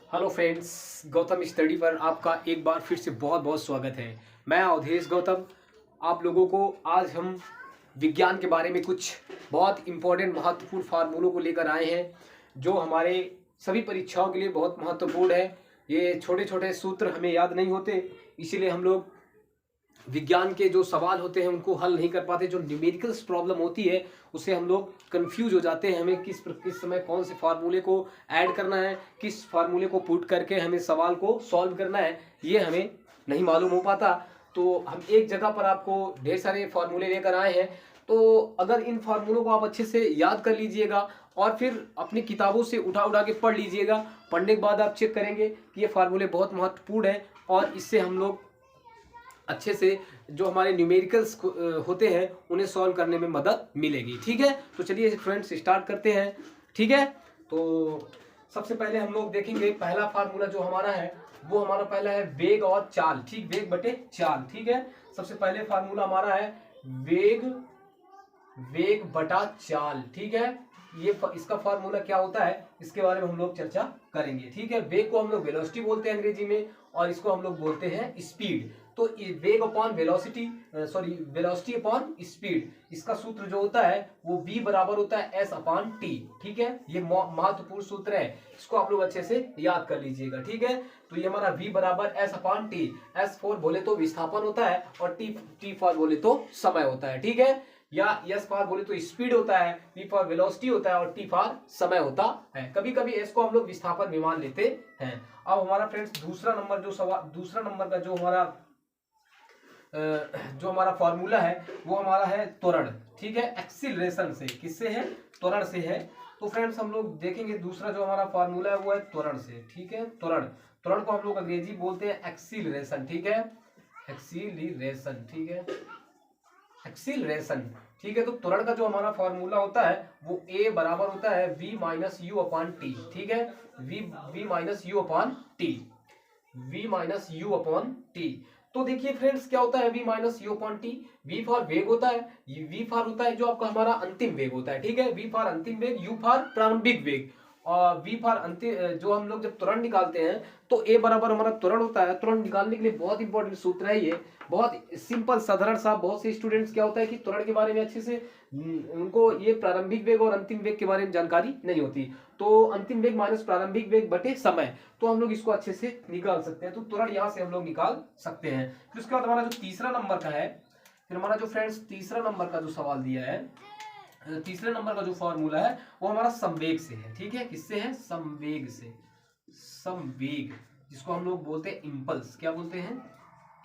Hello friends, Gautam study पर आपका एक बार फिर से बहुत बहुत स्वागत है। मैं अवधेश गौतम। आप लोगों को आज हम विज्ञान के बारे में कुछ बहुत इम्पोर्टेंट महत्वपूर्ण फार्मूलों को लेकर आए हैं जो हमारे सभी परीक्षाओं के लिए बहुत महत्वपूर्ण है। ये छोटे छोटे सूत्र हमें याद नहीं होते, इसीलिए हम लोग विज्ञान के जो सवाल होते हैं उनको हल नहीं कर पाते। जो न्यूमेरिकल्स प्रॉब्लम होती है उससे हम लोग कंफ्यूज हो जाते हैं, हमें किस समय कौन से फार्मूले को ऐड करना है, किस फार्मूले को पुट करके हमें सवाल को सॉल्व करना है, ये हमें नहीं मालूम हो पाता। तो हम एक जगह पर आपको ढेर सारे फार्मूले लेकर आए हैं। तो अगर इन फार्मूलों को आप अच्छे से याद कर लीजिएगा और फिर अपनी किताबों से उठा उठा के पढ़ लीजिएगा, पढ़ने के बाद आप चेक करेंगे कि ये फार्मूले बहुत महत्वपूर्ण हैं और इससे हम लोग अच्छे से जो हमारे न्यूमेरिकल्स होते हैं उन्हें सॉल्व करने में मदद मिलेगी। ठीक है, तो चलिए फ्रेंड्स स्टार्ट करते हैं। ठीक है, तो सबसे पहले हम लोग देखेंगे पहला फार्मूला जो हमारा है वो हमारा पहला है वेग और चाल। ठीक, वेग बटे चाल। ठीक है, सबसे पहले फार्मूला हमारा है वेग बटा चाल। ठीक है, ये इसका फार्मूला क्या होता है इसके बारे में हम लोग चर्चा करेंगे। ठीक है, वेग को हम लोग वेलोसिटी बोलते हैं अंग्रेजी में और इसको हम लोग बोलते हैं स्पीड। तो वेग upon velocity, velocity upon speed, इसका सूत्र जो होता है वो v बराबर होता है s अपॉन t। ठीक है, ये महत्वपूर्ण सूत्र है, इसको आप लोग अच्छे से याद कर लीजिएगा। ठीक है, तो ये हमारा v बराबर s upon t, s for बोले तो विस्थापन होता है और t फॉर बोले तो समय होता है। ठीक है, या s फॉर बोले तो स्पीड होता है, v फॉर वेलोसिटी होता है और t फॉर समय होता है। कभी कभी s को हम लोग विस्थापन भी मान लेते हैं। अब हमारा फ्रेंड्स दूसरा नंबर का जो हमारा फॉर्मूला है वो हमारा है त्वरण। ठीक है, एक्सीलरेशन से, किससे है? त्वरण से है। तो फ्रेंड्स हम लोग देखेंगे दूसरा जो हमारा फॉर्मूला है वो है त्वरण से। ठीक है, त्वरण को हम लोग अंग्रेजी बोलते हैं एक्सीलरेशन। ठीक है, एक्सीलरेशन। ठीक है, एक्सीलरेशन। ठीक है, तो त्वरण का जो हमारा फॉर्मूला होता है वो a बराबर होता है v minus you upon T. ठीक है, v minus you upon T, v minus you upon T. तो देखिए फ्रेंड्स क्या होता है v minus you upon T? v for वेग होता है, v फॉर होता है जो आपका हमारा अंतिम वेग होता है। ठीक है, v फॉर अंतिम वेग, u फॉर प्रारंभिक वेग और v फॉर अंतिम। जो हम लोग जब त्वरण निकालते हैं तो a बराबर हमारा त्वरण होता है। त्वरण निकालने के लिए बहुत इंपॉर्टेंट सूत्र है ये, बहुत सिंपल साधारण सा। बहुत से स्टूडेंट्स क्या होता है कि त्वरण के बारे में अच्छे से उनको ये प्रारंभिक वेग और अंतिम वेग के बारे में जानकारी नहीं होती। तो अंतिम वेग माइनस प्रारंभिक वेग बटे समय, तो हम लोग इसको अच्छे से निकाल सकते हैं। तो त्वरण यहां से हम लोग निकाल सकते हैं। फिर उसके बाद हमारा जो तीसरा नंबर का है, फिर हमारा जो फ्रेंड्स तीसरा नंबर का जो सवाल दिया है, तीसरे नंबर का जो फॉर्मूला है वो हमारा संवेग से है। ठीक है, किससे है? संवेग से। संवेग, जिसको हम लोग बोलते हैं इम्पल्स। क्या बोलते हैं?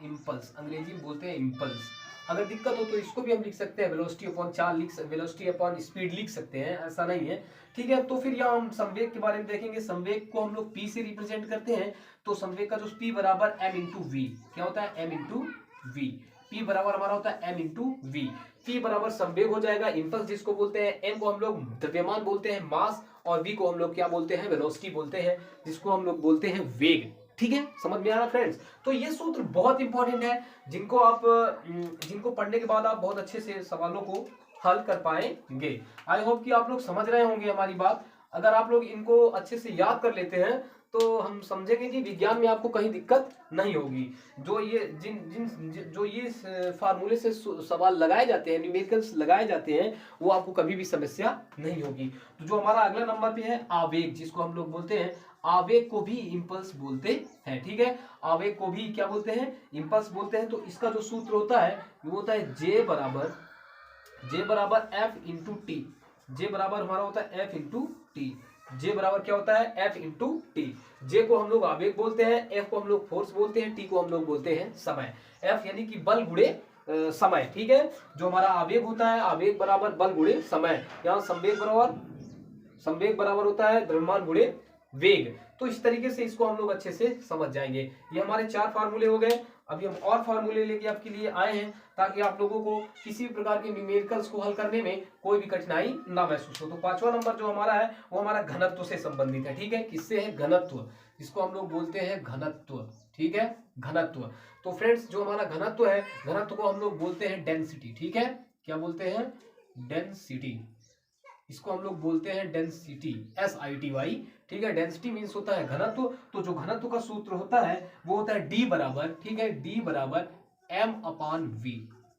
इम्पल्स, अंग्रेजी में बोलते हैं इम्पल्स। अगर दिक्कत हो तो इसको भी हम लिख सकते हैं वेलोसिटी अपॉन चाल, वेलोसिटी अपॉन स्पीड लिख सकते हैं, ऐसा नहीं है। ठीक है, तो फिर यहाँ हम संवेग के बारे में देखेंगे। संवेग को हम लोग p से रिप्रेजेंट करते हैं। तो संवेग का जो p बराबर m इंटू वी, क्या होता है? m into we. p बराबर हमारा होता है m इंटू वी। p बराबर संवेग हो जाएगा, इम्पल्स जिसको बोलते हैं, m को हम लोग द्रव्यमान बोलते हैं मास, और v को हम लोग क्या बोलते हैं? वेलोसिटी बोलते हैं, जिसको हम लोग बोलते हैं वेग। ठीक है, समझ में आ रहा फ्रेंड्स? तो ये सूत्र बहुत इंपॉर्टेंट है जिनको पढ़ने के बाद आप बहुत अच्छे से सवालों को हल कर पाएंगे। आई होप कि आप लोग समझ रहे होंगे हमारी बात। अगर आप लोग इनको अच्छे से याद कर लेते हैं तो हम समझेंगे कि विज्ञान में आपको कहीं दिक्कत नहीं होगी। जो ये फार्मूले से सवाल लगाए जाते हैं, न्यूमेरिकल्स लगाए जाते हैं, वो आपको कभी भी समस्या नहीं होगी। तो जो हमारा अगला नंबर पे है आवेग, जिसको हम लोग बोलते हैं, आवेग को भी इम्पल्स बोलते हैं। ठीक है, आवेग को भी क्या बोलते हैं? इम्पल्स बोलते हैं। तो इसका जो सूत्र होता है वो होता है J बराबर F इंटू टी। जे बराबर हमारा होता है F इंटू टी। जे बराबर क्या होता है? F into T. जे को हम लोग आवेग बोलते हैं, F को हम लोग फोर्स बोलते हैं, टी को हम लोग बोलते हैं समय। F यानी कि बल गुणे समय। ठीक है, जो हमारा आवेग होता है, आवेग बराबर बल गुणे समय। यहाँ संवेग बराबर होता है द्रव्यमान गुणे वेग। तो इस तरीके से इसको हम लोग अच्छे से समझ जाएंगे। ये हमारे 4 फार्मूले हो गए। अभी हम और फार्मूले लेके आपके लिए आए हैं ताकि आप लोगों को किसी भी प्रकार के न्यूमेरिकल्स को हल करने में कोई भी कठिनाई ना महसूस हो। तो 5वां नंबर जो हमारा है वो हमारा घनत्व से संबंधित है। ठीक है, किससे है? घनत्व, जिसको हम लोग बोलते हैं घनत्व। ठीक है, घनत्व। तो फ्रेंड्स जो हमारा घनत्व है, घनत्व को हम लोग बोलते हैं डेंसिटी। ठीक है, क्या बोलते हैं? डेंसिटी। इसको हम लोग बोलते हैं डेंसिटी, SITY, ठीक है। डेंसिटी मीन्स होता है घनत्व, तो जो घनत्व का सूत्र होता है वो होता है D बराबर, ठीक है, D बराबर m/v।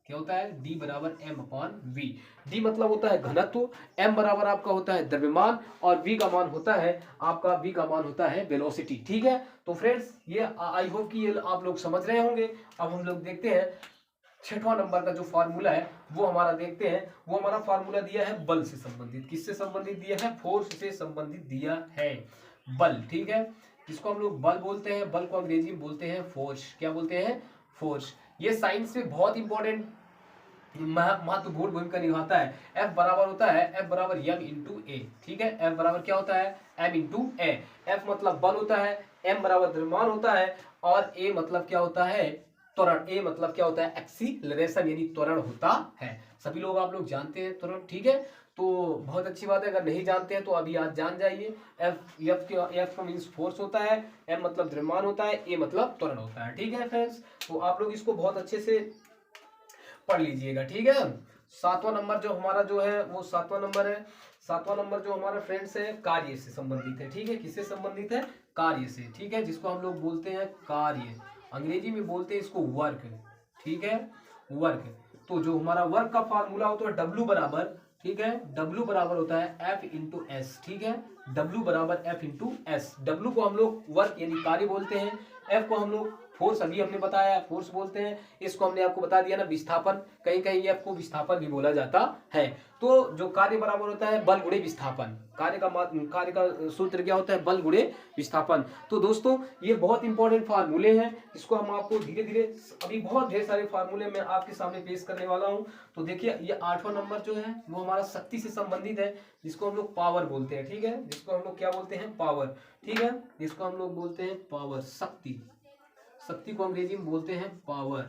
क्या होता है? D बराबर m/v। D मतलब होता है घनत्व, m बराबर आपका होता है द्रव्यमान, और v का मान होता है आपका, v का मान होता है वेलोसिटी, ठीक है। तो फ्रेंड्स ये आई होप कि ये आप लोग समझ रहे होंगे। अब हम लोग देखते हैं छठवां नंबर का जो फार्मूला है वो हमारा देखते हैं। वो हमारा फार्मूला दिया है बल से संबंधित। किससे संबंधित दिया है? फोर्स से संबंधित दिया है, बल, ठीक है। जिसको हम लोग बल बोलते हैं, बल को अंग्रेजी में बोलते हैं फोर्स। क्या बोलते हैं? फोर्स। ये साइंस में बहुत इंपॉर्टेंट महत्वपूर्ण भूमिका निभाता है। F बराबर होता है, F बराबर m इंटू ए, ठीक है। F बराबर क्या होता है? m इंटू ए। F मतलब बल होता है, m बराबर द्रव्यमान होता है, और a मतलब क्या होता है? त्वरण। a मतलब क्या होता है? एक्सीलरेशन, यानी त्वरण होता है। सभी लोग आप लोग जानते हैं त्वरण, ठीक है। तो बहुत अच्छी बात है, अगर नहीं जानते हैं तो अभी आज जान जाइए। F का मीन्स फोर्स होता है, m मतलब द्रव्यमान होता है, a मतलब त्वरण होता है, ठीक है फ्रेंड्स। तो आप लोग इसको बहुत अच्छे से पढ़ लीजिएगा, ठीक है। सातवां नंबर जो हमारा जो है वो सातवां नंबर है। सातवां नंबर जो हमारा फ्रेंड्स है कार्य से संबंधित है, ठीक है। किससे संबंधित है? कार्य से, ठीक है। जिसको हम लोग बोलते हैं कार्य, अंग्रेजी में बोलते हैं इसको वर्क, ठीक है, वर्क। तो जो हमारा वर्क का फार्मूला होता है W बराबर, ठीक है, W बराबर होता है F इंटू एस, ठीक है। W बराबर F इंटू एस। W को हम लोग वर्क यानी कार्य बोलते हैं, F को हम लोग फोर्स, अभी हमने बताया फोर्स बोलते हैं। इसको हमने आपको बता दिया ना विस्थापन, कहीं कहीं F को विस्थापन भी बोला जाता है। तो जो कार्य बराबर होता है बल गुणे विस्थापन। कार्य का सूत्र क्या होता है? बल गुणे विस्थापन। तो दोस्तों ये बहुत इंपॉर्टेंट फार्मूले हैं, इसको हम आपको धीरे धीरे, अभी बहुत ढेर सारे फार्मूले मैं आपके सामने पेश करने वाला हूं। तो देखिए ये आठवां नंबर जो है वो हमारा शक्ति से संबंधित है, जिसको हम लोग पावर बोलते हैं, ठीक है। जिसको हम लोग क्या बोलते हैं? पावर, ठीक है। जिसको हम लोग बोलते हैं पावर, शक्ति। शक्ति को अंग्रेजी में बोलते हैं पावर,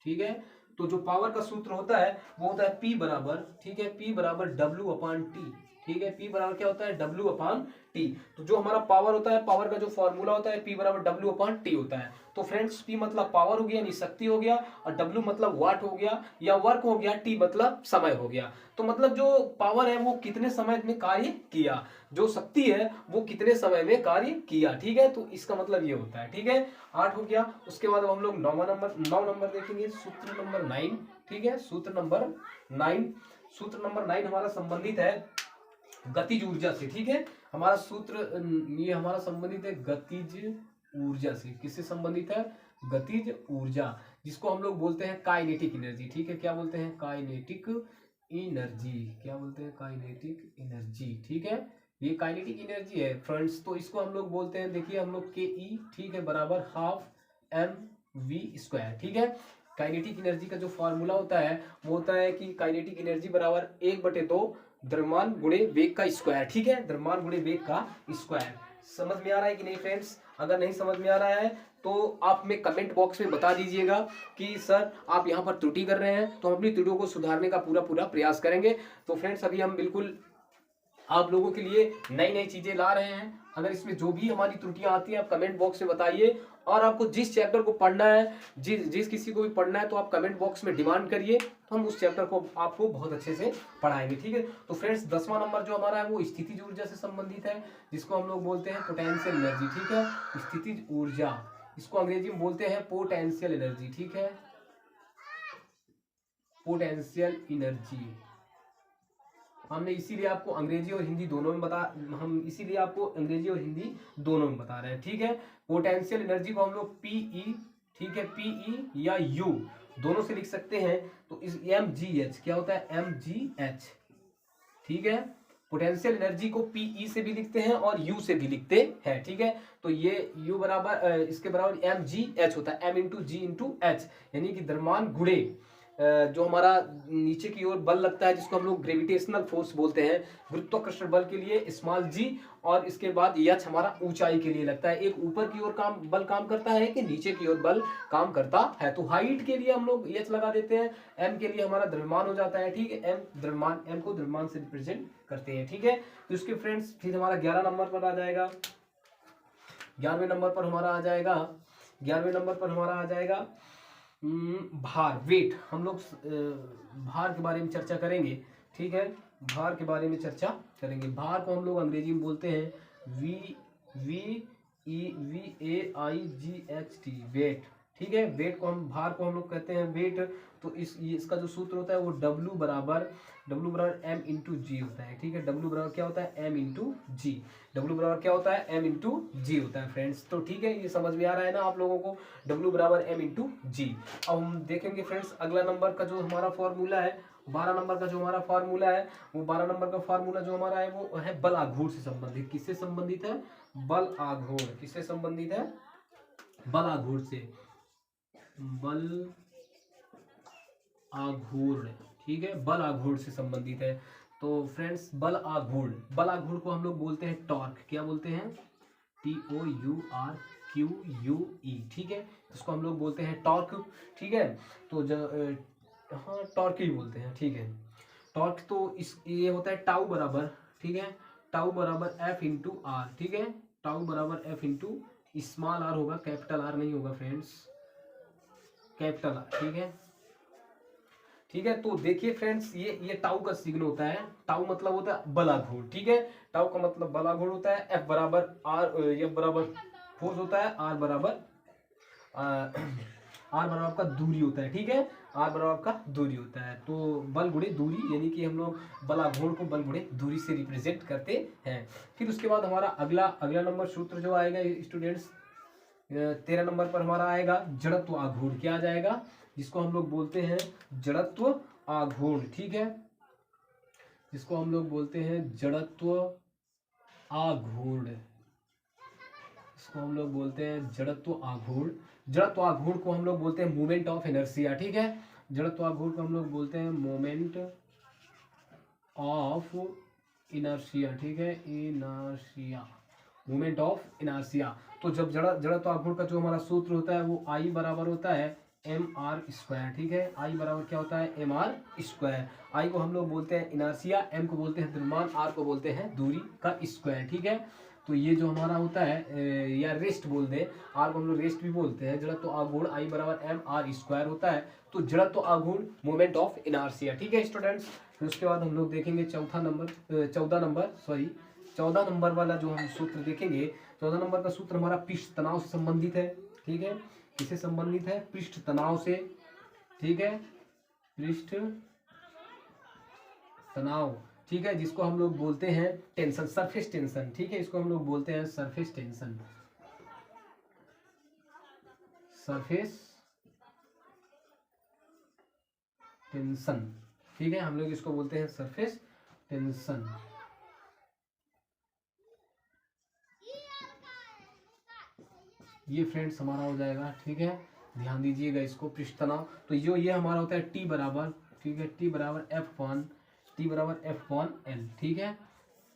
ठीक है। तो जो पावर का सूत्र होता है वो होता है P बराबर, ठीक है, P बराबर W/T, ठीक है। P बराबर क्या होता है? W/T। तो जो हमारा पावर होता है, पावर का जो फॉर्मूला होता है P बराबर W/T होता है। तो फ्रेंड्स P मतलब पावर हो गया यानी शक्ति हो गया, और W मतलब वाट हो गया या वर्क हो गया, T मतलब समय हो गया। तो मतलब जो पावर है वो कितने समय में कार्य किया, जो शक्ति है वो कितने समय में कार्य किया, ठीक है। तो इसका मतलब ये होता है, ठीक है। 8 हो गया। उसके बाद अब हम लोग 9 नंबर देखेंगे, सूत्र नंबर 9, ठीक है। सूत्र नंबर 9 हमारा संबंधित है गतिज ऊर्जा से, ठीक है। हमारा सूत्र ये हमारा संबंधित है गतिज ऊर्जा से। किससे संबंधित है? गतिज ऊर्जा, जिसको हम लोग बोलते हैं काइनेटिक एनर्जी, ठीक है। क्या बोलते हैं? Kinetic energy. क्या बोलते हैं? काइनेटिक एनर्जी, ठीक है। ये काइनेटिक एनर्जी है फ्रेंड्स। तो इसको हम लोग बोलते हैं, देखिए हम लोग KE, ठीक है, बराबर ½ mv², ठीक है। काइनेटिक एनर्जी का जो फॉर्मूला होता है वो होता है कि काइनेटिक एनर्जी बराबर 1/2 द्रव्यमान गुणे वेग का स्क्वायर, ठीक है। द्रव्यमान गुणे वेग का स्क्वायर। समझ में आ रहा है कि नहीं फ्रेंड्स? अगर नहीं समझ में आ रहा है तो आप हमें कमेंट बॉक्स में बता दीजिएगा कि सर आप यहाँ पर त्रुटि कर रहे हैं, तो हम अपनी त्रुटियों को सुधारने का पूरा प्रयास करेंगे। तो फ्रेंड्स अभी हम बिल्कुल आप लोगों के लिए नई नई चीजें ला रहे हैं। अगर इसमें जो भी हमारी त्रुटियां आती हैं आप कमेंट बॉक्स में बताइए, और आपको जिस चैप्टर को पढ़ना है, जिस किसी को भी पढ़ना है, तो आप कमेंट बॉक्स में डिमांड करिए, तो हम उस चैप्टर को आपको बहुत अच्छे से पढ़ाएंगे, ठीक है। तो फ्रेंड्स 10वां नंबर जो हमारा है वो स्थितिज ऊर्जा से संबंधित है, जिसको हम लोग बोलते हैं पोटेंशियल एनर्जी, ठीक है। स्थितिज ऊर्जा, इसको अंग्रेजी में बोलते हैं पोटेंशियल एनर्जी, ठीक है, पोटेंशियल एनर्जी। हमने इसीलिए आपको अंग्रेजी और हिंदी दोनों में इसीलिए आपको अंग्रेजी और हिंदी दोनों में बता रहे हैं, ठीक है। पोटेंशियल एनर्जी को हम लोग PE, ठीक है, PE या U दोनों से लिख सकते हैं। तो इस mgh क्या होता है? mgh, ठीक है। पोटेंशियल एनर्जी को PE से भी लिखते हैं और U से भी लिखते हैं, ठीक है। तो ये U बराबर इसके बराबर mgh होता है, m into G into H, यानी कि द्रव्यमान गुणे जो हमारा नीचे की ओर बल लगता है, जिसको हम लोग ग्रेविटेशनल फोर्स बोलते हैं, गुरुत्वाकर्षण बल के लिए स्मॉल g, और इसके बाद h हमारा ऊंचाई के लिए लगता है। एक ऊपर की ओर बल काम करता है कि नीचे की ओर बल काम करता है। तो हाइट के लिए हम लोग h लगा देते हैं, m के लिए हमारा द्रव्यमान हो जाता है, ठीक है। m को द्रव्यमान से रिप्रेजेंट करते हैं, ठीक है। तो इसके फ्रेंड्स फिर हमारा 11 नंबर पर आ जाएगा, 11वें नंबर पर हमारा आ जाएगा भार, वेट। हम लोग भार के बारे में चर्चा करेंगे, ठीक है। भार के बारे में चर्चा करेंगे। भार को हम लोग अंग्रेजी में बोलते हैं V V A I G H T, wait. ठीक है, वेट को हम, भार को हम लोग कहते हैं वेट। तो इसका जो सूत्र होता है वो W बराबर M इंटू जी होता है। ठीक है, W बराबर क्या होता है, M इंटू जी। W बराबर क्या होता है, M इंटू जी होता है फ्रेंड्स। तो ठीक है, ये समझ में आ रहा है ना आप लोगों को, W बराबर M इंटू जी। अब हम देखेंगे फ्रेंड्स अगला नंबर का जो हमारा फॉर्मूला है, 12 नंबर का जो हमारा फार्मूला है, वो 12 नंबर का फार्मूला जो हमारा है वो है बल आघूर्ण से संबंधित। किससे संबंधित है, बल आघूर्ण। किससे संबंधित है, बल आघूर्ण से, बल आघूर्ण। ठीक है, बल आघूर्ण से संबंधित है। तो फ्रेंड्स बल आघूर्ण को हम लोग बोलते हैं टॉर्क। क्या बोलते हैं, TOURQUE। ठीक है, इसको हम लोग बोलते हैं टॉर्क। ठीक है, तो हाँ टॉर्क ही बोलते हैं। ठीक है, टॉर्क तो ये होता है टाउ बराबर, ठीक है, टाउ बराबर F इंटू आर। ठीक है, टाउ बराबर F इंटू स्मॉल आर होगा, कैपिटल आर नहीं होगा फ्रेंड्स, कैपिटल आर। ठीक है, ठीक है। तो देखिए फ्रेंड्स, ये टाउ का सिग्नल होता है। टाउ मतलब होता है बल आघूर्ण। ठीक है, टाउ का मतलब बल आघूर्ण होता है। F बराबर फोर्स होता है, आर बराबर आपका दूरी होता है। ठीक है, आर बराबर आपका दूरी होता है। तो बल गुणे दूरी, यानी कि हम लोग बल आघूर्ण को बल गुणे दूरी से रिप्रेजेंट करते हैं। फिर उसके बाद हमारा अगला नंबर सूत्र जो आएगा स्टूडेंट्स, 13 नंबर पर हमारा आएगा जड़त्व आघूर्ण। क्या आ जाएगा, जिसको हम लोग बोलते हैं जड़त्व आघूर्ण। ठीक है, जिसको हम लोग बोलते हैं जड़त्व आघूर्ण, इसको हम लोग बोलते हैं जड़त्व आघूर्ण। जड़त्व आघूर्ण को हम लोग बोलते हैं मोमेंट ऑफ इनर्शिया। ठीक है, जड़त्व आघूर्ण को हम लोग बोलते हैं मोमेंट ऑफ इनर्शिया। ठीक है, इनर्शिया, मोमेंट ऑफ इनर्शिया। तो जब जड़त्व आघूर्ण का जो हमारा सूत्र होता है वो I बराबर होता है mr²। ठीक है, I बराबर क्या होता है, mr²। I को हम लोग बोलते हैं इनर्शिया, M को बोलते हैं द्रव्यमान, R को बोलते हैं दूरी का स्क्वायर। ठीक है, तो ये जो हमारा होता है या रेस्ट बोल दे, R को हम लोग रेस्ट भी बोलते हैं। जड़त्व आघूर्ण I बराबर mr² होता है। तो जड़त्व आघूर्ण मोमेंट ऑफ इनर्शिया। ठीक है स्टूडेंट्स, फिर उसके बाद हम लोग देखेंगे 14 नंबर वाला जो हम सूत्र देखेंगे। 14 नंबर का सूत्र हमारा पृष्ठ तनाव से संबंधित है। ठीक है, किससे संबंधित है, पृष्ठ तनाव से। ठीक है, पृष्ठ तनाव। ठीक है, जिसको हम लोग बोलते हैं टेंशन, सरफेस टेंशन। ठीक है, इसको हम लोग बोलते हैं सरफेस टेंशन, सरफेस टेंशन। ठीक है, हम लोग इसको बोलते हैं सरफेस टेंशन। ये फ्रेंड्स हमारा हो जाएगा। ठीक है, ध्यान दीजिएगा इसको, पृष्ठ तनाव। तो जो ये हमारा होता है टी बराबर, ठीक है, टी बराबर F/L। ठीक है,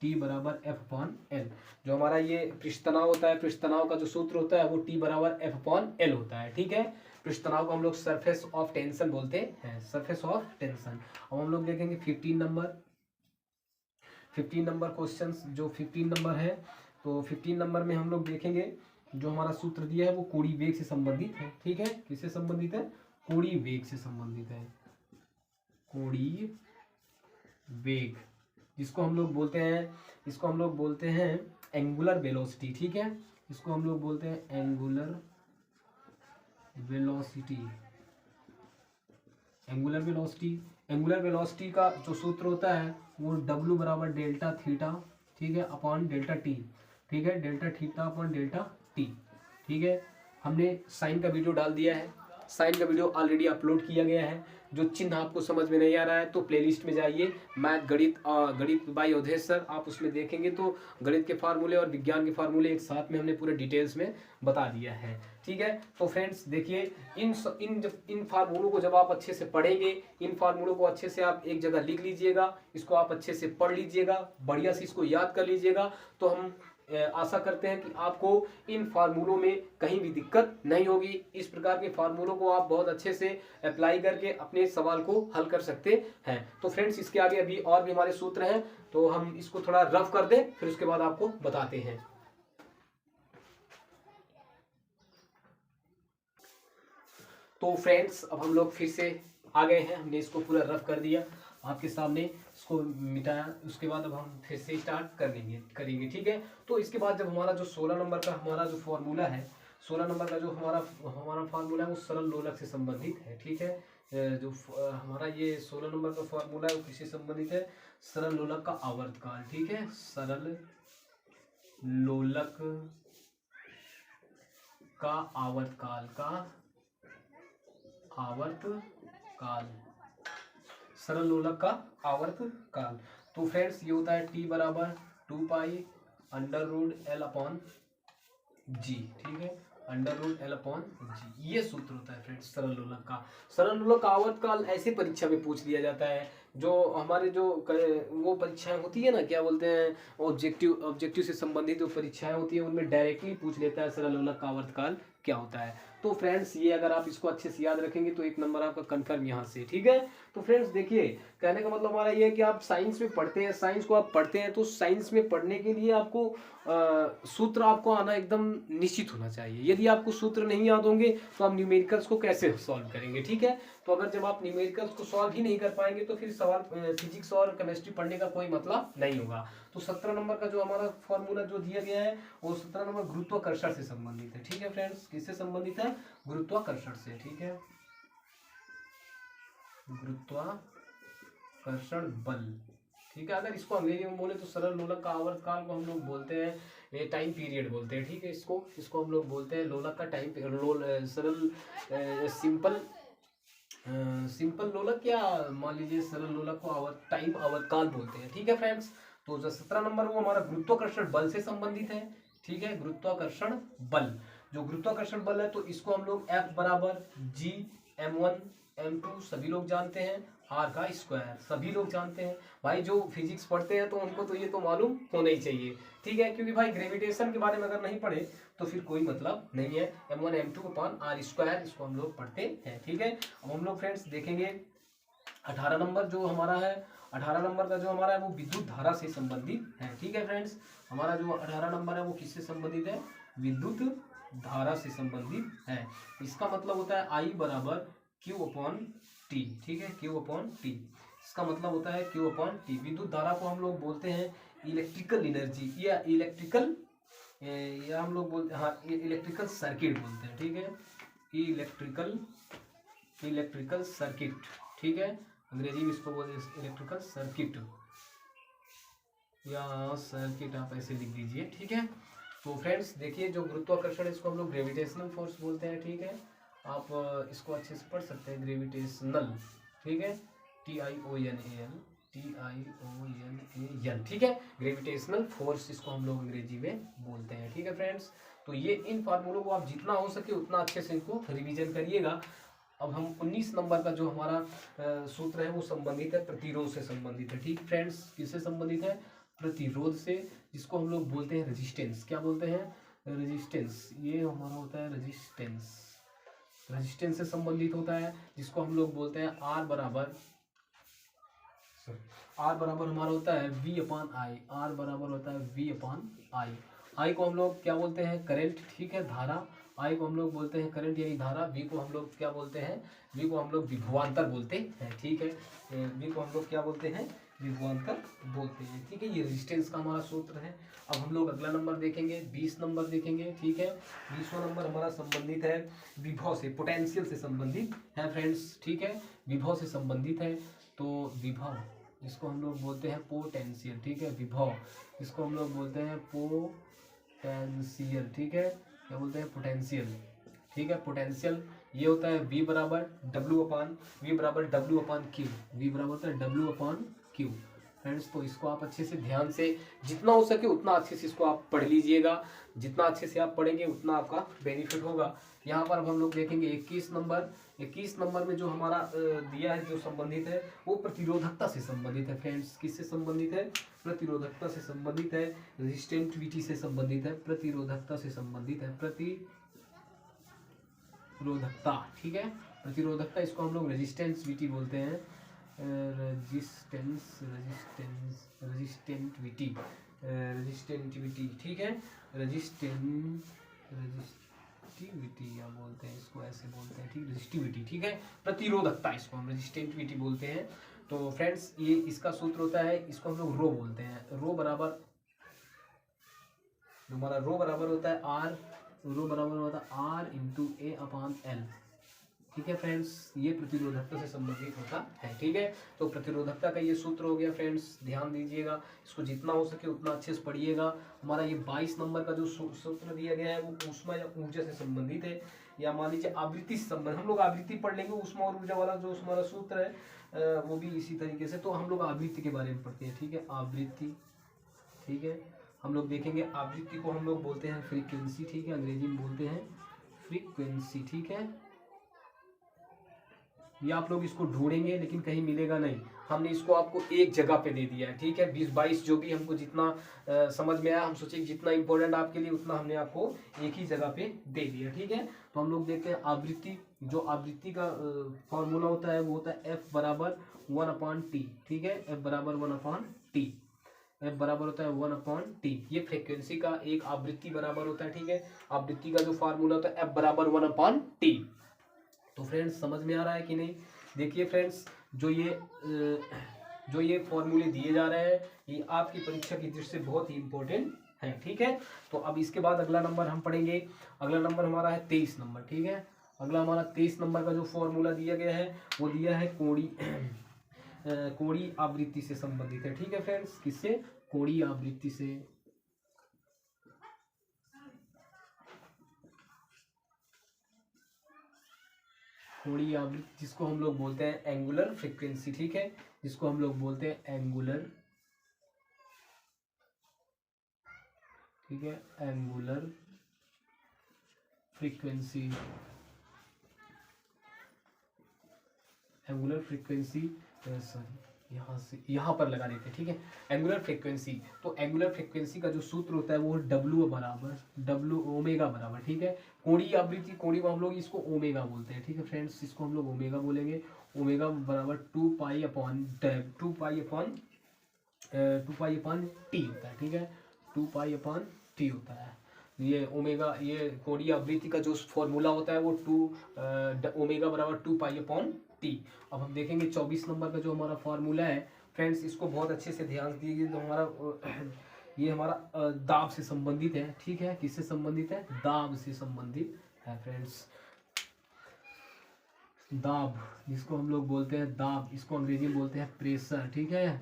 टी बराबर F/L। जो हमारा ये पृष्ठ तनाव होता है, पृष्ठ तनाव का जो सूत्र होता है वो टी बराबर F/L होता है। ठीक है, पृष्ठ तनाव को हम लोग सरफेस ऑफ टेंशन बोलते हैं, सरफेस ऑफ टेंशन। अब हम लोग देखेंगे 15 नंबर क्वेश्चन। जो 15 नंबर है, तो 15 नंबर में हम लोग देखेंगे जो हमारा सूत्र दिया है वो कोणीय वेग से संबंधित है। ठीक है, किससे संबंधित है, कोणीय वेग से संबंधित है, कोणीय वेग, जिसको हम लोग बोलते हैं एंगुलर वेलोसिटी। ठीक है, इसको हम लोग बोलते हैं एंगुलर वेलोसिटी। एंगुलर वेलोसिटी का जो सूत्र होता है वो W बराबर डेल्टा थीटा, ठीक है, अपॉन डेल्टा टी। ठीक है, delta theta upon delta T. ठीक है, हमने साइन का वीडियो डाल दिया है, साइन का वीडियो ऑलरेडी अपलोड किया गया है। जो चिन्ह आपको समझ में नहीं आ रहा है तो प्लेलिस्ट में जाइए, मैथ गणित बाय अवधेश सर, आप उसमें देखेंगे तो गणित के फार्मूले और विज्ञान के फार्मूले एक साथ में हमने पूरे डिटेल्स में बता दिया है। ठीक है, तो फ्रेंड्स देखिए, इन फार्मूलों को जब आप अच्छे से पढ़ेंगे, इन फार्मूलों को अच्छे से आप एक जगह लिख लीजिएगा, इसको आप अच्छे से पढ़ लीजिएगा, बढ़िया से इसको याद कर लीजिएगा, तो हम आशा करते हैं कि आपको इन फार्मूलों में कहीं भी दिक्कत नहीं होगी। इस प्रकार के फार्मूलों को आप बहुत अच्छे से अप्लाई करके अपने सवाल को हल कर सकते हैं। तो फ्रेंड्स इसके आगे अभी और भी हमारे सूत्र हैं, तो हम इसको थोड़ा रफ कर दें, फिर उसके बाद आपको बताते हैं। तो फ्रेंड्स अब हम लोग फिर से आ गए हैं, हमने इसको पूरा रफ कर दिया आपके सामने। इसको मिटाया, उसके बाद अब हम फिर से स्टार्ट करेंगे ठीक है। तो इसके बाद जब हमारा जो 16 नंबर का हमारा जो फॉर्मूला है, 16 नंबर का जो हमारा फार्मूला है वो सरल लोलक से संबंधित है ठीक है। जो हमारा ये 16 नंबर का फार्मूला है वो किससे संबंधित है, सरल लोलक का आवर्तकाल ठीक है। सरल लोलक का आवर्तकाल सरल लोलक का आवर्तकाल। तो फ्रेंड्स ये होता है टी बराबर 2π√L/g ठीक है, √L/g ये सूत्र होता है फ्रेंड्स सरल लोलक का। सरल लोलक का आवर्तकाल ऐसे परीक्षा में पूछ लिया जाता है, जो हमारे जो वो परीक्षाएं होती है ना, क्या बोलते हैं, ऑब्जेक्टिव से संबंधित जो परीक्षाएं होती है उनमें डायरेक्टली पूछ लेता है सरल लोलक का आवर्तकाल क्या होता है। तो फ्रेंड्स ये अगर आप इसको अच्छे से याद रखेंगे तो 1 नंबर आपका कंफर्म यहाँ से ठीक है। तो फ्रेंड्स देखिए, कहने का मतलब हमारा ये है कि आप साइंस में पढ़ते हैं, साइंस को आप पढ़ते हैं तो साइंस में पढ़ने के लिए आपको सूत्र आपको आना एकदम निश्चित होना चाहिए। यदि आपको सूत्र नहीं याद होंगे तो आप न्यूमेरिकल्स को कैसे सॉल्व करेंगे ठीक है। तो अगर जब आप न्यूमेरिकल्स को सॉल्व ही नहीं कर पाएंगे तो फिर सवाल फिजिक्स और केमिस्ट्री पढ़ने का कोई मतलब नहीं होगा। तो 17 नंबर का जो हमारा फॉर्मूला जो दिया गया है वो 17 नंबर गुरुत्वाकर्षण से संबंधित है ठीक है फ्रेंड्स। किससे संबंधित है, गुरुत्वाकर्षण से ठीक है, गुरुत्वाकर्षण बल ठीक है। अगर इसको अंग्रेजी में बोले तो सरल लोलक का आवर्तकाल को हम लोग बोलते हैं, ये टाइम पीरियड बोलते हैं ठीक है। इसको हम लोग बोलते हैं लोलक का टाइम सरल सिंपल लोलक, या मान लीजिए सरल लोलक को टाइम आवर्तकाल बोलते हैं ठीक है फ्रेंड्स। तो जो 17 नंबर वो हमारा गुरुत्वाकर्षण बल से संबंधित है ठीक है, गुरुत्वाकर्षण बल। जो गुरुत्वाकर्षण बल है तो इसको हम लोग F बराबर G m1 m2 सभी लोग जानते हैं, r का स्क्वायर सभी लोग जानते हैं। भाई जो फिजिक्स पढ़ते हैं तो उनको तो ये तो मालूम होना ही चाहिए ठीक है, क्योंकि भाई ग्रेविटेशन के बारे में अगर नहीं पढ़े तो फिर कोई मतलब नहीं है। m1 m2/r², इसको हम लोग पढ़ते हैं ठीक है। अब हम लोग फ्रेंड्स देखेंगे 18 नंबर जो हमारा है, 18 नंबर का जो हमारा है वो विद्युत धारा से संबंधित है ठीक है फ्रेंड्स। हमारा जो 18 नंबर है वो किससे संबंधित है, विद्युत धारा से संबंधित है। इसका मतलब होता है I बराबर Q/T ठीक है, Q/T इसका मतलब होता है Q/T। विद्युत धारा को हम लोग बोलते हैं इलेक्ट्रिकल एनर्जी या हम लोग बोलते हैं, हाँ इलेक्ट्रिकल सर्किट बोलते हैं ठीक है, इलेक्ट्रिकल सर्किट ठीक है। अंग्रेजी में इसको बोलते हैं इलेक्ट्रिकल सर्किट या सर्किट, आप ऐसे लिख दीजिए ठीक है। तो फ्रेंड्स देखिए, जो गुरुत्वाकर्षण इसको हम लोग ग्रेविटेशनल फोर्स बोलते हैं ठीक है। आप इसको अच्छे से पढ़ सकते हैं, ग्रेविटेशनल ठीक है, TIONAL ठीक है, ग्रेविटेशनल फोर्स इसको हम लोग अंग्रेजी में बोलते हैं ठीक है फ्रेंड्स। तो ये इन फार्मूलों को आप जितना हो सके उतना अच्छे से इनको रिवीजन करिएगा। अब हम 19 नंबर का जो हमारा सूत्र है वो संबंधित है प्रतिरोध से संबंधित है ठीक फ्रेंड्स। किससे संबंधित है, प्रतिरोध से, जिसको हम लोग बोलते हैं रेजिस्टेंस। क्या बोलते हैं, रेजिस्टेंस। ये हमारा होता है रेजिस्टेंस से संबंधित होता है, जिसको हम लोग बोलते हैं R बराबर हमारा होता है V/I। R बराबर होता है V/I। I को हम लोग क्या बोलते हैं, करंट ठीक है, धारा। I को हम लोग बोलते हैं करंट यानी धारा। V को हम लोग क्या बोलते हैं, V को हम लोग विभवांतर बोलते हैं ठीक है। V को हम लोग क्या बोलते हैं, विभवांतर बोलते हैं ठीक है। ये रेजिस्टेंस का हमारा सूत्र है। अब हम लोग अगला नंबर देखेंगे, 20 नंबर देखेंगे ठीक है। 20वां नंबर हमारा संबंधित है विभव से, पोटेंशियल से संबंधित है फ्रेंड्स ठीक है, विभव से संबंधित है। तो विभव जिसको हम लोग बोलते हैं पोटेंशियल ठीक है, विभव इसको हम लोग बोलते हैं पोटेंशियल ठीक है। क्या बोलते हैं, पोटेंशियल ठीक है। पोटेंशियल ये होता है V बराबर W/Q, V बराबर होता है W/Q फ्रेंड्स। तो इसको आप अच्छे से ध्यान से जितना हो सके उतना अच्छे से इसको आप पढ़ लीजिएगा। जितना अच्छे से आप पढ़ेंगे उतना आपका बेनिफिट होगा। यहाँ पर अब हम लोग देखेंगे 21 नंबर में जो हमारा दिया है, जो संबंधित है वो प्रतिरोधकता से संबंधित है फ्रेंड्स। किससे संबंधित है, प्रतिरोधकता से संबंधित है, रेजिस्टिविटी से संबंधित है, प्रतिरोधकता से संबंधित है, प्रतिरोधकता ठीक है। प्रतिरोधकता इसको हम लोग रेजिस्टेंसिविटी बोलते हैं, रेजिस्टेंटिविटी ठीक है, रेजिस्टिविटी या बोलते हैं इसको, ऐसे बोलते हैं ठीक, रेजिस्टिविटी ठीक है। प्रतिरोधकता इसको हम रेजिस्टेंटिविटी बोलते हैं। तो फ्रेंड्स ये इसका सूत्र होता है, इसको हम लोग रो बोलते हैं। रो बराबर, हमारा रो बराबर होता है आर, रो बराबर होता है R into A upon L. ठीक है फ्रेंड्स, ये प्रतिरोधकता से संबंधित होता है। ठीक है, तो प्रतिरोधकता का ये सूत्र हो गया फ्रेंड्स, ध्यान दीजिएगा, इसको जितना हो सके उतना अच्छे से पढ़िएगा। हमारा ये 22 नंबर का जो सूत्र दिया गया है वो ऊष्मा या ऊर्जा से संबंधित है, या मान लीजिए आवृत्ति से संबंधित। हम लोग आवृत्ति पढ़ लेंगे, ऊष्मा और ऊर्जा वाला जो हमारा सूत्र है वो भी इसी तरीके से। तो हम लोग आवृत्ति के बारे में पढ़ते हैं। ठीक है, आवृत्ति, ठीक है, हम लोग देखेंगे आवृत्ति को हम लोग बोलते हैं फ्रीक्वेंसी। ठीक है, अंग्रेजी में बोलते हैं फ्रीक्वेंसी। ठीक है, ये आप लोग इसको ढूंढेंगे लेकिन कहीं मिलेगा नहीं, हमने इसको आपको एक जगह पे दे दिया है। ठीक है, 20-22 जो भी हमको जितना समझ में आया, हम सोचे जितना इंपॉर्टेंट आपके लिए उतना हमने आपको एक ही जगह पे दे दिया। ठीक है, तो हम लोग देखते हैं आवृत्ति। जो आवृत्ति का फॉर्मूला होता है वो होता है F बराबर 1/T। ठीक है, F बराबर 1/T, F बराबर होता है 1/T। ये फ्रीक्वेंसी का एक आवृत्ति बराबर होता है। ठीक है, आवृत्ति का जो फार्मूला होता है F बराबर 1/T। तो फ्रेंड्स समझ में आ रहा है कि नहीं? देखिए फ्रेंड्स, जो ये फॉर्मूले दिए जा रहे हैं ये आपकी परीक्षा की दृष्टि से बहुत ही इंपॉर्टेंट है। ठीक है, तो अब इसके बाद अगला नंबर हम पढ़ेंगे। अगला नंबर हमारा है 23 नंबर। ठीक है, अगला हमारा 23 नंबर का जो फॉर्मूला दिया गया है वो दिया है कोणीय आवृत्ति से संबंधित है। ठीक है फ्रेंड्स, किससे? कोणीय आवृत्ति से। कोणीय आवृत्ति जिसको हम लोग बोलते हैं एंगुलर फ्रीक्वेंसी। ठीक है, जिसको हम लोग बोलते हैं एंगुलर, ठीक है, angular frequency, angular frequency, sorry यहाँ पर लगा देते हैं। ठीक है, एंगुलर फ्रीक्वेंसी। तो एंगुलर फ्रीक्वेंसी का जो सूत्र होता है वो W ओमेगा बराबर। ठीक है, कोणीय आवृत्ति, कोणीय को हम लोग इसको ओमेगा बोलते हैं। ठीक है फ्रेंड्स, इसको हम लोग ओमेगा बोलेंगे। ओमेगा बराबर 2 पाई अपॉन टी होता है। ठीक है, 2 पाई अपॉन टी होता है। ये ओमेगा, ये कोणीय आवृत्ति का जो फॉर्मूला होता है वो ओमेगा बराबर 2 पाई अपॉन टी। अब हम देखेंगे 24 नंबर का जो हमारा फार्मूला है फ्रेंड्स, इसको बहुत अच्छे से ध्यान दीजिए। तो हमारा ये हमारा दाब से संबंधित है। ठीक है, किससे संबंधित है? दाब से संबंधित है फ्रेंड्स। दाब, जिसको हम लोग बोलते हैं दाब, इसको अंग्रेजी में बोलते हैं प्रेशर। ठीक है,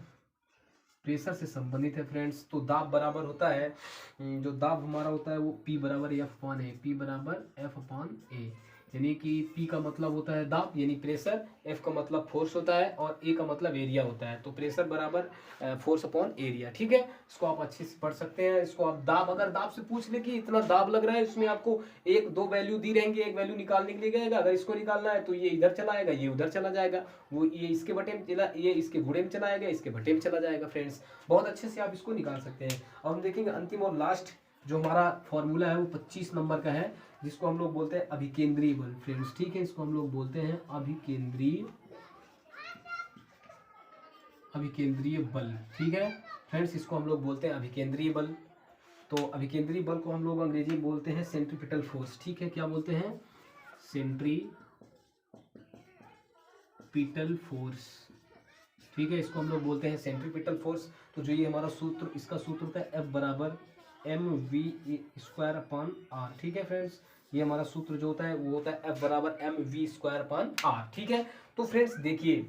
प्रेशर से संबंधित है फ्रेंड्स। तो दाब बराबर होता है, जो दाब हमारा होता है वो P बराबर F/A, P बराबर F/A। यानी कि P का मतलब होता है दाब यानी प्रेशर, F का मतलब फोर्स होता है और A का मतलब एरिया होता है। तो प्रेशर बराबर फोर्स अपॉन एरिया। ठीक है, इसको आप अच्छे से पढ़ सकते हैं। इसको आप दाब, अगर दाब से पूछ ले कि इतना दाब लग रहा है, इसमें आपको 1-2 वैल्यू दी रहेंगे, एक वैल्यू निकालने के लिए गएगा। अगर इसको निकालना है तो ये इधर चला आएगा, ये उधर चला जाएगा, वो ये इसके बटे में चला, ये इसके गुणे में चला आएगा, इसके बटे में चला जाएगा। फ्रेंड्स बहुत अच्छे से आप इसको निकाल सकते हैं। अब हम देखेंगे अंतिम और लास्ट जो हमारा फॉर्मूला है वो 25 नंबर का है, जिसको हम लोग बोलते हैं अभिकेंद्रीय बल फ्रेंड्स। ठीक है, इसको हम लोग बोलते हैं अभिकेंद्रीय बल। ठीक है फ्रेंड्स, इसको हम लोग बोलते हैं अभिकेंद्रीय बल। तो अभिकेंद्रीय बल को हम लोग अंग्रेजी में बोलते हैं सेंट्रीपिटल फोर्स। ठीक है, क्या बोलते हैं? Centripetal force. ठीक है, इसको हम लोग बोलते हैं सेंट्रीपिटल फोर्स। तो जो ये हमारा सूत्र, इसका सूत्र होता है F बराबर mv²/r। ठीक है फ्रेंड्स, ये हमारा सूत्र जो होता है वो होता है F बराबर mv²/r। ठीक है, तो फ्रेंड्स देखिए,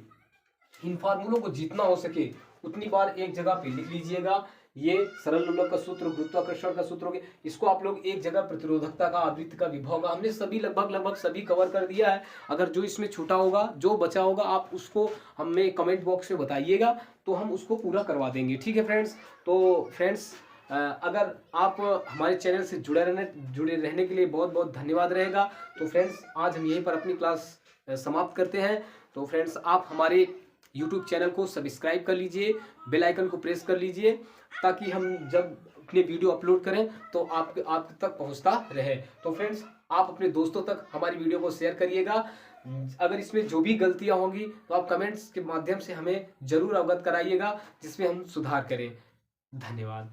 इन फार्मूलों को जितना हो सके उतनी बार एक जगह पे लिख लीजिएगा। ये सरल लोलक का सूत्र, गुरुत्वाकर्षण का सूत्र हो गया, इसको आप लोग एक जगह प्रतिरोधकता का, आवृत्ति का, विभव का, हमने सभी लगभग सभी कवर कर दिया है। अगर जो इसमें छूटा होगा, जो बचा होगा, आप उसको हमें कमेंट बॉक्स में बताइएगा तो हम उसको पूरा करवा देंगे। ठीक है फ्रेंड्स, तो फ्रेंड्स अगर आप हमारे चैनल से जुड़े रहने के लिए बहुत बहुत धन्यवाद रहेगा। तो फ्रेंड्स आज हम यहीं पर अपनी क्लास समाप्त करते हैं। तो फ्रेंड्स आप हमारे YouTube चैनल को सब्सक्राइब कर लीजिए, बेल आइकन को प्रेस कर लीजिए, ताकि हम जब अपने वीडियो अपलोड करें तो आप तक पहुंचता रहे। तो फ्रेंड्स आप अपने दोस्तों तक हमारी वीडियो को शेयर करिएगा। अगर इसमें जो भी गलतियां होंगी तो आप कमेंट्स के माध्यम से हमें जरूर अवगत कराइएगा, जिसमें हम सुधार करें। धन्यवाद।